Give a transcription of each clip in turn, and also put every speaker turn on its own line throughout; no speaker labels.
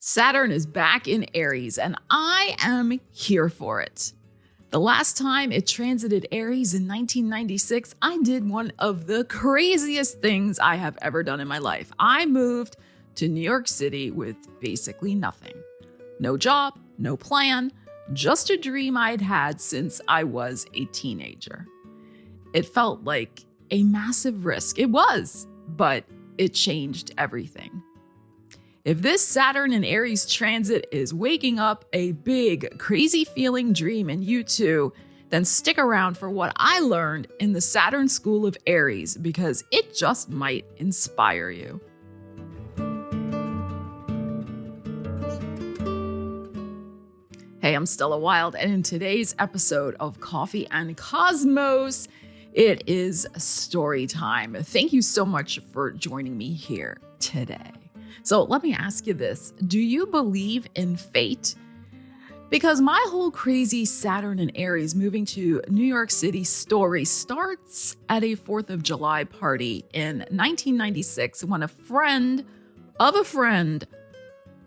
Saturn is back in Aries, and I am here for it. The last time it transited Aries in 1996, I did one of the craziest things I have ever done in my life. I moved to New York City with basically nothing. No job, no plan, just a dream I'd had since I was a teenager. It felt like a massive risk. It was, but it changed everything. If this Saturn and Aries transit is waking up a big, crazy feeling dream in you too, then stick around for what I learned in the Saturn School of Aries, because it just might inspire you. Hey, I'm Stella Wilde, and in today's episode of Coffee and Cosmos, it is story time. Thank you so much for joining me here today. So let me ask you this. Do you believe in fate? Because my whole crazy Saturn and Aries moving to New York City story starts at a 4th of July party in 1996 when a friend of a friend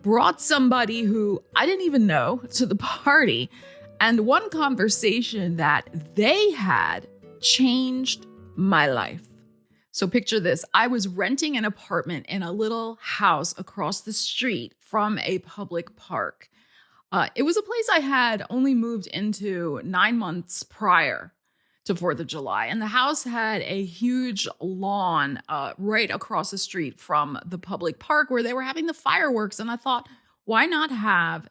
brought somebody who I didn't even know to the party. And one conversation that they had changed my life. So picture this. I was renting an apartment in a little house across the street from a public park. It was a place I had only moved into 9 months prior to 4th of July. And the house had a huge lawn right across the street from the public park where they were having the fireworks. And I thought, why not have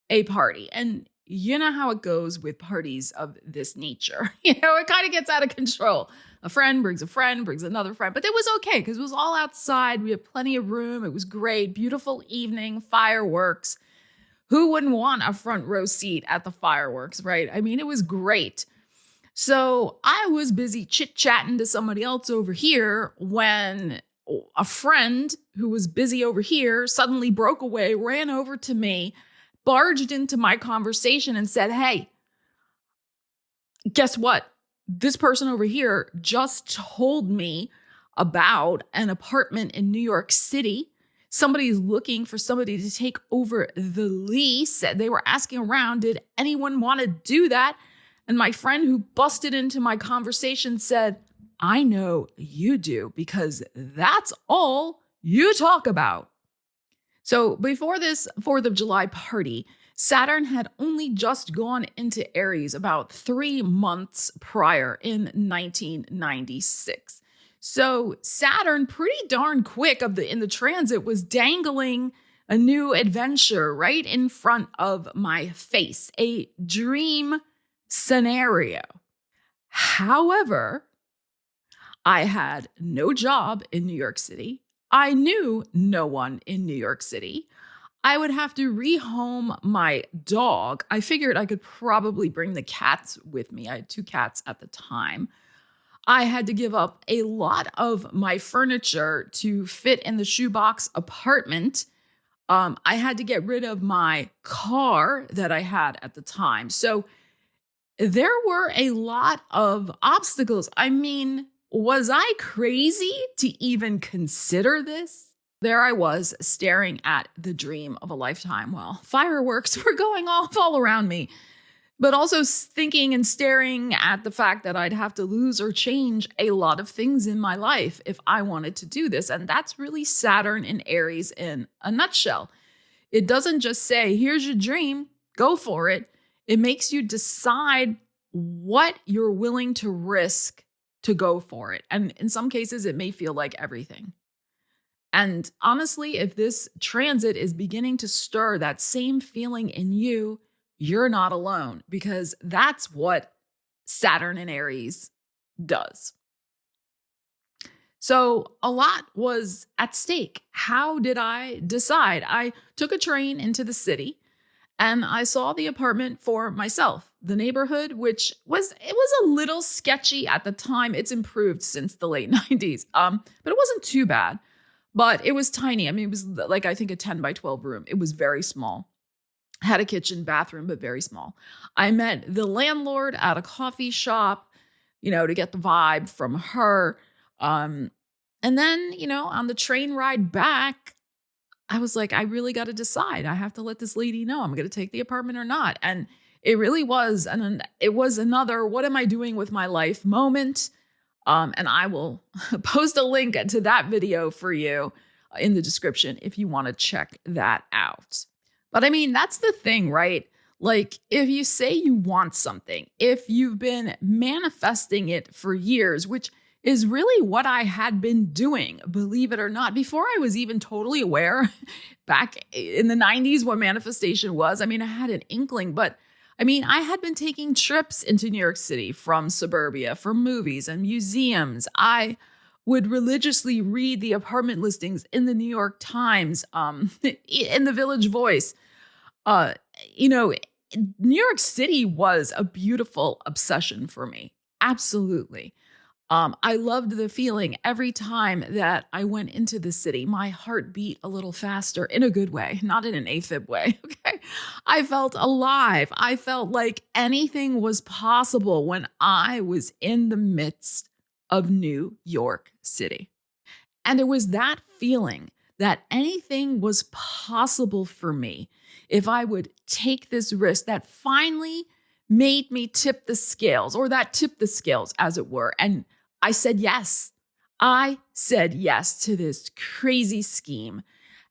a party? And you know how it goes with parties of this nature. It kind of gets out of control. A friend, brings another friend. But it was okay because it was all outside. We had plenty of room. It was great. Beautiful evening, fireworks. Who wouldn't want a front row seat at the fireworks, right? I mean, it was great. So I was busy chit-chatting to somebody else over here when a friend who was busy over here suddenly broke away, ran over to me, barged into my conversation and said, "Hey, guess what? This person over here just told me about an apartment in New York City. Somebody's looking for somebody to take over the lease. They were asking around, did anyone want to do that?" And my friend who busted into my conversation said, "I know you do because that's all you talk about." So before this 4th of July party, Saturn had only just gone into Aries about 3 months prior in 1996. So Saturn, pretty darn quick in the transit, was dangling a new adventure right in front of my face, a dream scenario. However, I had no job in New York City. I knew no one in New York City. I would have to rehome my dog. I figured I could probably bring the cats with me. I had 2 cats at the time. I had to give up a lot of my furniture to fit in the shoebox apartment. I had to get rid of my car that I had at the time. So there were a lot of obstacles. I mean, was I crazy to even consider this? There I was staring at the dream of a lifetime while fireworks were going off all around me, but also thinking and staring at the fact that I'd have to lose or change a lot of things in my life if I wanted to do this. And that's really Saturn and Aries in a nutshell. It doesn't just say, here's your dream, go for it. It makes you decide what you're willing to risk to go for it. And in some cases, it may feel like everything. And honestly, if this transit is beginning to stir that same feeling in you, you're not alone, because that's what Saturn and Aries does. So a lot was at stake. How did I decide? I took a train into the city and I saw the apartment for myself. The neighborhood, which was a little sketchy at the time. It's improved since the late 90s, but it wasn't too bad. But it was tiny. I mean, it was like, I think, a 10 by 12 room. It was very small. Had a kitchen, bathroom, but very small. I met the landlord at a coffee shop, to get the vibe from her. And then, on the train ride back, I was like, I really got to decide. I have to let this lady know I'm going to take the apartment or not. And it really was. And it was another, what am I doing with my life moment? And I will post a link to that video for you in the description if you want to check that out. But I mean, that's the thing, right? Like, if you say you want something, if you've been manifesting it for years, which is really what I had been doing, believe it or not, before I was even totally aware back in the 90s what manifestation was. I mean, I had an inkling, but I mean, I had been taking trips into New York City from suburbia for movies and museums. I would religiously read the apartment listings in the New York Times, in the Village Voice. You know, New York City was a beautiful obsession for me. Absolutely. I loved the feeling every time that I went into the city. My heart beat a little faster in a good way, not in an AFib way. Okay. I felt alive. I felt like anything was possible when I was in the midst of New York City. And it was that feeling that anything was possible for me if I would take this risk that finally made me tip the scales, or that tipped the scales, as it were. And I said yes. I said yes to this crazy scheme.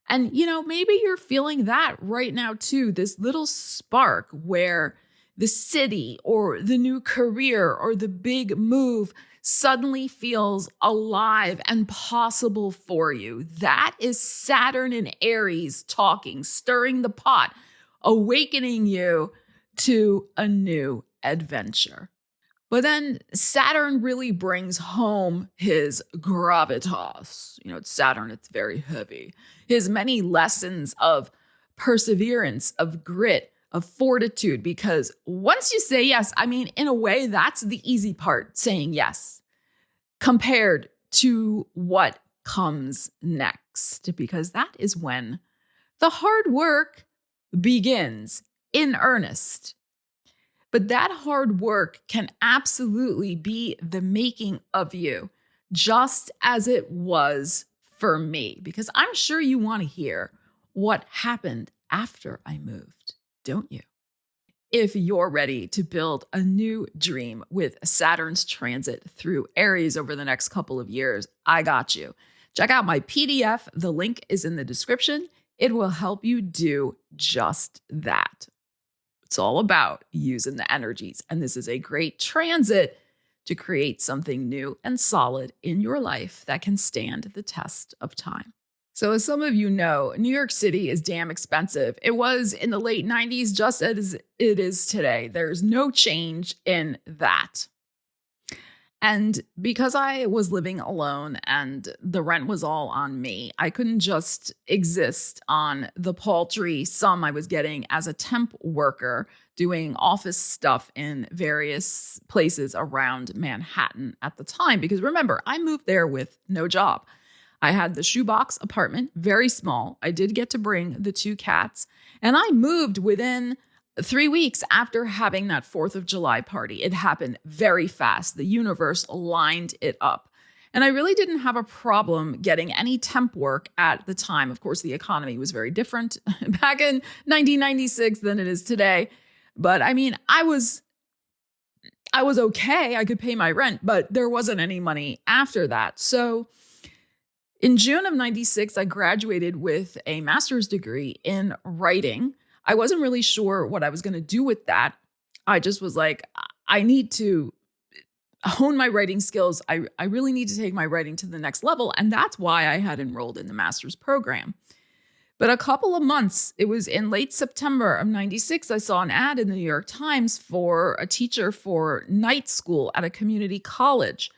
And, you know, maybe you're feeling that right now too, this little spark where the city or the new career or the big move suddenly feels alive and possible for you. That is Saturn and Aries talking, stirring the pot, awakening you to a new adventure. But then Saturn really brings home his gravitas. You know, it's Saturn, it's very heavy. His many lessons of perseverance, of grit, of fortitude, because once you say yes, I mean, in a way, that's the easy part, saying yes, compared to what comes next, because that is when the hard work begins in earnest. But that hard work can absolutely be the making of you, just as it was for me, because I'm sure you want to hear what happened after I moved, don't you? If you're ready to build a new dream with Saturn's transit through Aries over the next couple of years, I got you. Check out my PDF. The link is in the description. It will help you do just that. It's all about using the energies. And this is a great transit to create something new and solid in your life that can stand the test of time. So as some of you know, New York City is damn expensive. It was in the late 90s, just as it is today. There's no change in that. And because I was living alone and the rent was all on me, I couldn't just exist on the paltry sum I was getting as a temp worker doing office stuff in various places around Manhattan at the time. Because remember, I moved there with no job. I had the shoebox apartment, very small. I did get to bring the 2 cats, and I moved within 3 weeks after having that 4th of July party. It happened very fast. The universe lined it up. And I really didn't have a problem getting any temp work at the time. Of course, the economy was very different back in 1996 than it is today. But I mean, I was okay. I could pay my rent, but there wasn't any money after that. So in June of 96, I graduated with a master's degree in writing. I wasn't really sure what I was going to do with that. I just was like, I need to hone my writing skills. I really need to take my writing to the next level. And that's why I had enrolled in the master's program. But a couple of months, it was in late September of 96, I saw an ad in the New York Times for a teacher for night school at a community college.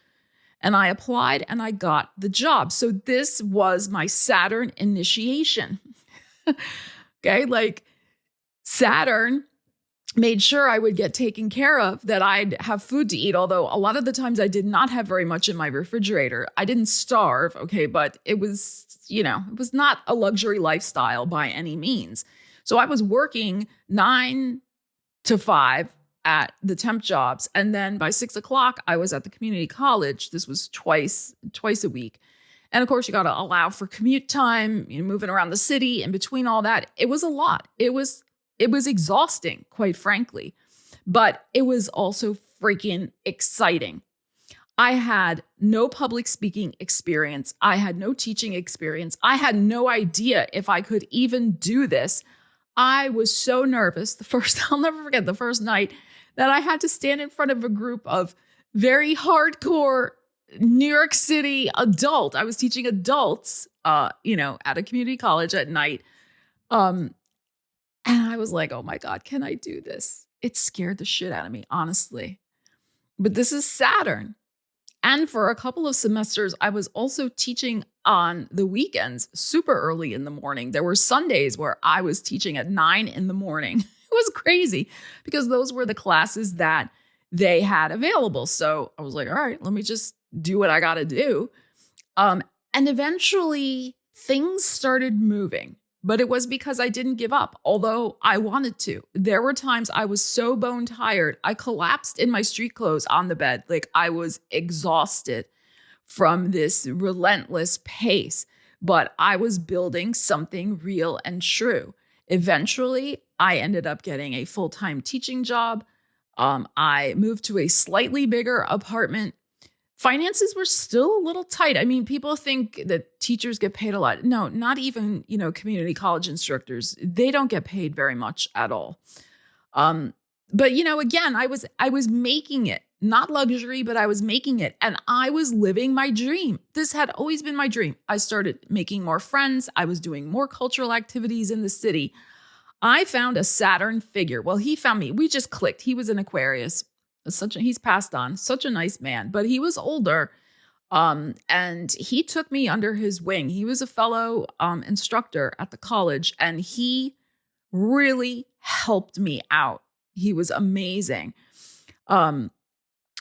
And I applied and I got the job. So this was my Saturn initiation. Okay, like Saturn made sure I would get taken care of, that I'd have food to eat. Although a lot of the times I did not have very much in my refrigerator. I didn't starve, okay, but it was, it was not a luxury lifestyle by any means. So I was working 9 to 5 at the temp jobs. And then by 6 o'clock, I was at the community college. This was twice a week. And of course, you got to allow for commute time, moving around the city. In between all that, it was a lot. It was exhausting, quite frankly, but it was also freaking exciting. I had no public speaking experience. I had no teaching experience. I had no idea if I could even do this. I was so nervous. I'll never forget the first night that I had to stand in front of a group of very hardcore New York City adult. I was teaching adults, at a community college at night. And I was like, oh my God, can I do this? It scared the shit out of me, honestly. But this is Saturn. And for a couple of semesters, I was also teaching on the weekends, super early in the morning. There were Sundays where I was teaching at 9 in the morning. It was crazy because those were the classes that they had available. So I was like, all right, let me just do what I got to do. And eventually things started moving, but it was because I didn't give up, although I wanted to. There were times I was so bone tired. I collapsed in my street clothes on the bed. Like I was exhausted from this relentless pace, but I was building something real and true. Eventually, I ended up getting a full-time teaching job. I moved to a slightly bigger apartment. Finances were still a little tight. I mean, people think that teachers get paid a lot. No, not even, community college instructors. They don't get paid very much at all. But again, I was making it, not luxury, but I was making it, and I was living my dream. This had always been my dream. I started making more friends. I was doing more cultural activities in the city. I found a Saturn figure. Well, he found me. We just clicked. He was an Aquarius. He's passed on, such a nice man, but he was older. And he took me under his wing. He was a fellow instructor at the college, and he really helped me out. He was amazing.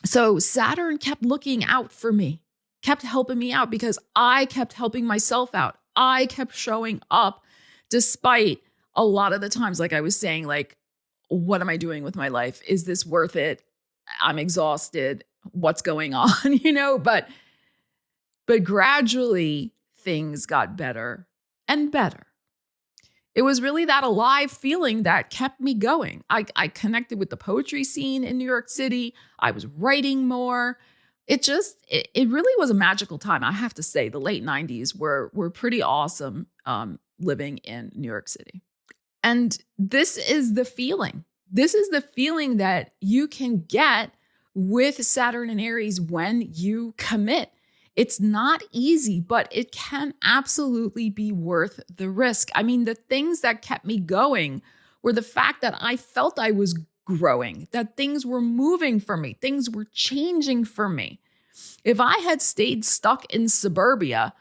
So Saturn kept looking out for me, kept helping me out because I kept helping myself out. I kept showing up despite a lot of the times, like I was saying, like, what am I doing with my life? Is this worth it? I'm exhausted. What's going on? But gradually things got better and better. It was really that alive feeling that kept me going. I connected with the poetry scene in New York City. I was writing more. It really was a magical time. I have to say, the late 90s were pretty awesome living in New York City. And this is the feeling. This is the feeling that you can get with Saturn and Aries when you commit. It's not easy, but it can absolutely be worth the risk. I mean, the things that kept me going were the fact that I felt I was growing, that things were moving for me, things were changing for me. If I had stayed stuck in suburbia,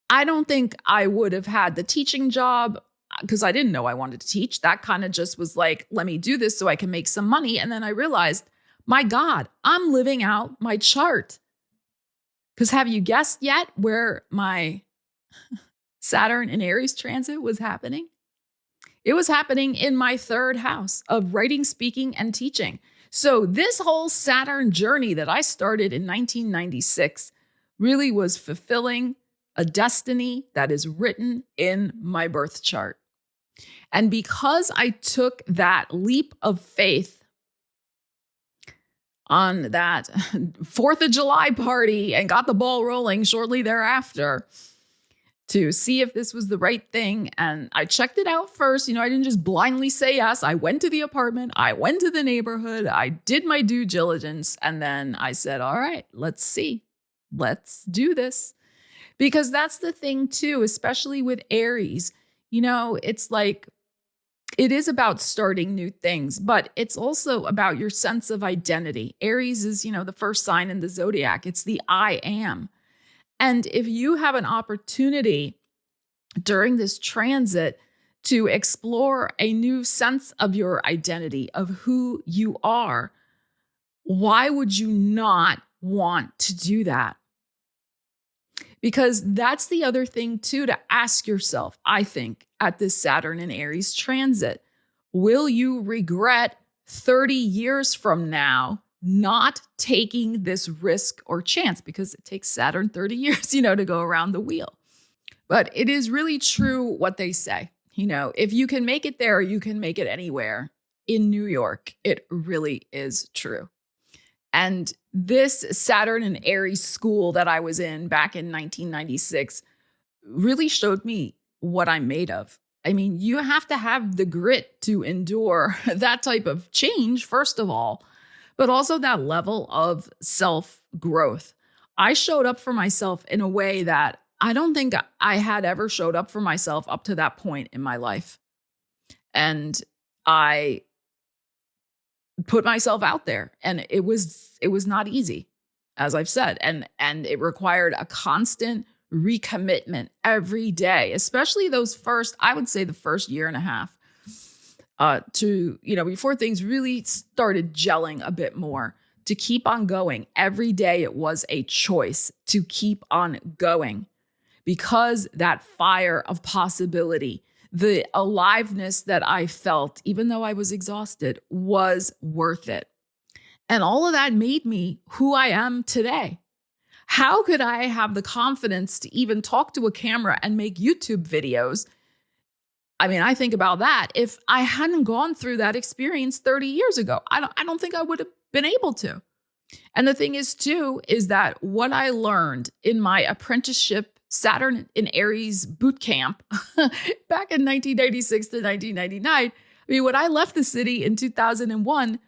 I don't think I would have had the teaching job because I didn't know I wanted to teach. That kind of just was like, let me do this so I can make some money. And then I realized, my God, I'm living out my chart. Because have you guessed yet where my Saturn and Aries transit was happening? It was happening in my third house of writing, speaking, and teaching. So this whole Saturn journey that I started in 1996 really was fulfilling a destiny that is written in my birth chart. And because I took that leap of faith on that 4th of July party and got the ball rolling shortly thereafter to see if this was the right thing. And I checked it out first. I didn't just blindly say yes. I went to the apartment. I went to the neighborhood. I did my due diligence. And then I said, all right, let's see. Let's do this. Because that's the thing too, especially with Aries. It's like, it is about starting new things, but it's also about your sense of identity. Aries is, the first sign in the zodiac. It's the I am. And if you have an opportunity during this transit to explore a new sense of your identity, of who you are, why would you not want to do that? Because that's the other thing too, to ask yourself, I think, at this Saturn and Aries transit. Will you regret 30 years from now not taking this risk or chance, because it takes Saturn 30 years, to go around the wheel. But it is really true what they say. If you can make it there, you can make it anywhere. In New York, it really is true. And this Saturn and Aries school that I was in back in 1996 really showed me what I'm made of. I mean, you have to have the grit to endure that type of change, first of all, but also that level of self-growth. I showed up for myself in a way that I don't think I had ever showed up for myself up to that point in my life. And I put myself out there, and it was not easy, as I've said, and it required a constant recommitment every day, especially those first, I would say the first year and a half, before things really started gelling a bit more, to keep on going. Every day it was a choice to keep on going, because that fire of possibility, the aliveness that I felt, even though I was exhausted, was worth it. And all of that made me who I am today. How could I have the confidence to even talk to a camera and make YouTube videos? I mean, I think about that. If I hadn't gone through that experience 30 years ago, I don't think I would have been able to. And the thing is, too, is that what I learned in my apprenticeship Saturn in Aries boot camp back in 1996 to 1999, I mean, when I left the city in 2001,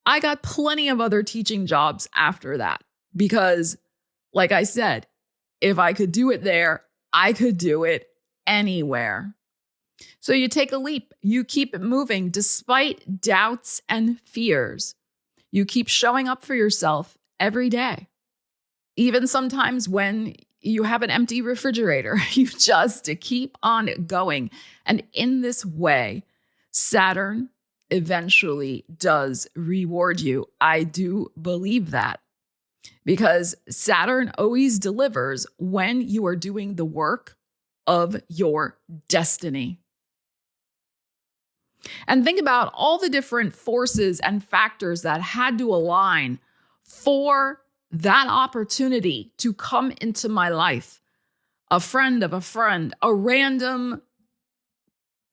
I got plenty of other teaching jobs after that, because, like I said, if I could do it there, I could do it anywhere. So you take a leap, you keep it moving despite doubts and fears. You keep showing up for yourself every day. Even sometimes when you have an empty refrigerator, you just keep on going. And in this way, Saturn eventually does reward you. I do believe that, because Saturn always delivers when you are doing the work of your destiny. And think about all the different forces and factors that had to align for that opportunity to come into my life. A friend of a friend, a random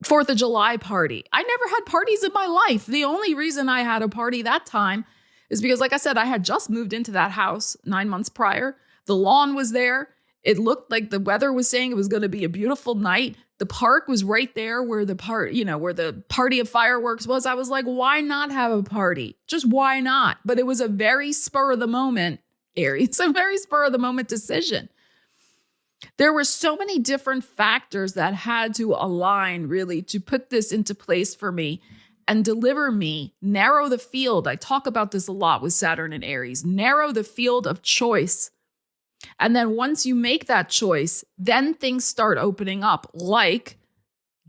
4th of July party. I never had parties in my life. The only reason I had a party that time is because, like I said, I had just moved into that house 9 months prior. The lawn was there. It looked like the weather was saying it was going to be a beautiful night. The park was right there where the party of fireworks was. I was like, why not have a party? Just why not? But it was a very spur of the moment, Aries, a very spur of the moment decision. There were so many different factors that had to align really to put this into place for me and deliver me, narrow the field. I talk about this a lot with Saturn and Aries, narrow the field of choice. And then once you make that choice, then things start opening up, like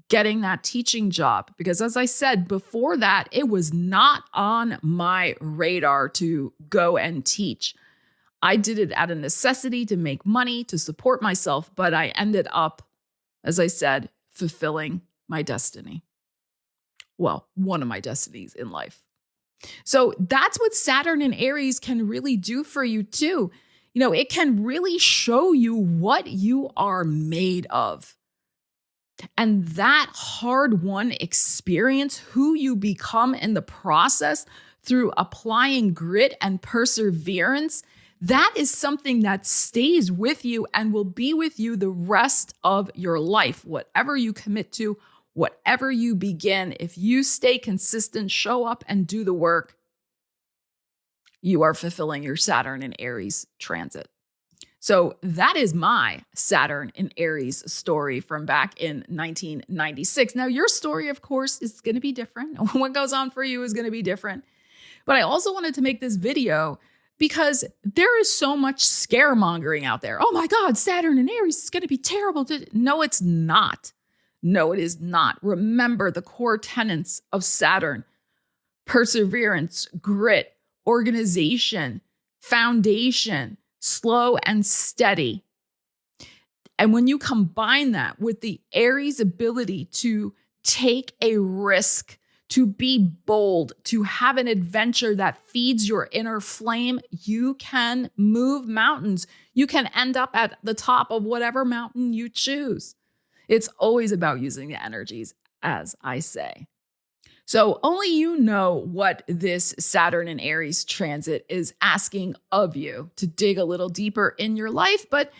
getting that teaching job. Because as I said before that, it was not on my radar to go and teach. I did it out of necessity to make money, to support myself, but I ended up, as I said, fulfilling my destiny. Well, one of my destinies in life. So that's what Saturn and Aries can really do for you too. It can really show you what you are made of. And that hard-won experience, who you become in the process through applying grit and perseverance, that is something that stays with you and will be with you the rest of your life. Whatever you commit to, whatever you begin, if you stay consistent, show up and do the work, you are fulfilling your Saturn in Aries transit. So that is my Saturn in Aries story from back in 1996. Now, your story, of course, is going to be different. What goes on for you is going to be different. But I also wanted to make this video because there is so much scaremongering out there. Oh my God, Saturn in Aries is going to be terrible. No, it's not. No, it is not. Remember the core tenets of Saturn: perseverance, grit, organization, foundation, slow and steady. And when you combine that with the Aries ability to take a risk, to be bold, to have an adventure that feeds your inner flame, you can move mountains. You can end up at the top of whatever mountain you choose. It's always about using the energies, as I say. So only you know what this Saturn and Aries transit is asking of you to dig a little deeper in your life. But,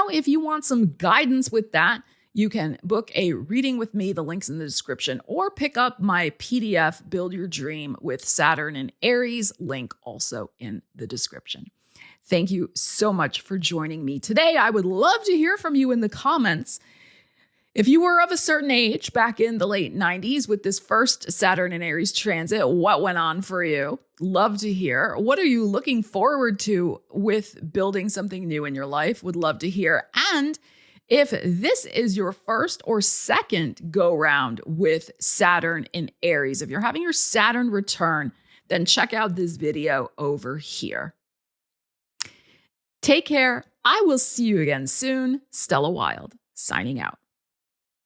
if you want some guidance with that, you can book a reading with me, the link's in the description, or pick up my PDF, Build Your Dream with Saturn and Aries, link also in the description. Thank you so much for joining me today. I would love to hear from you in the comments. If you were of a certain age back in the late 90s with this first Saturn and Aries transit, what went on for you? Love to hear. What are you looking forward to with building something new in your life? Would love to hear. And if this is your first or second go round with Saturn in Aries, if you're having your Saturn return, then check out this video over here. Take care. I will see you again soon. Stella Wilde, signing out.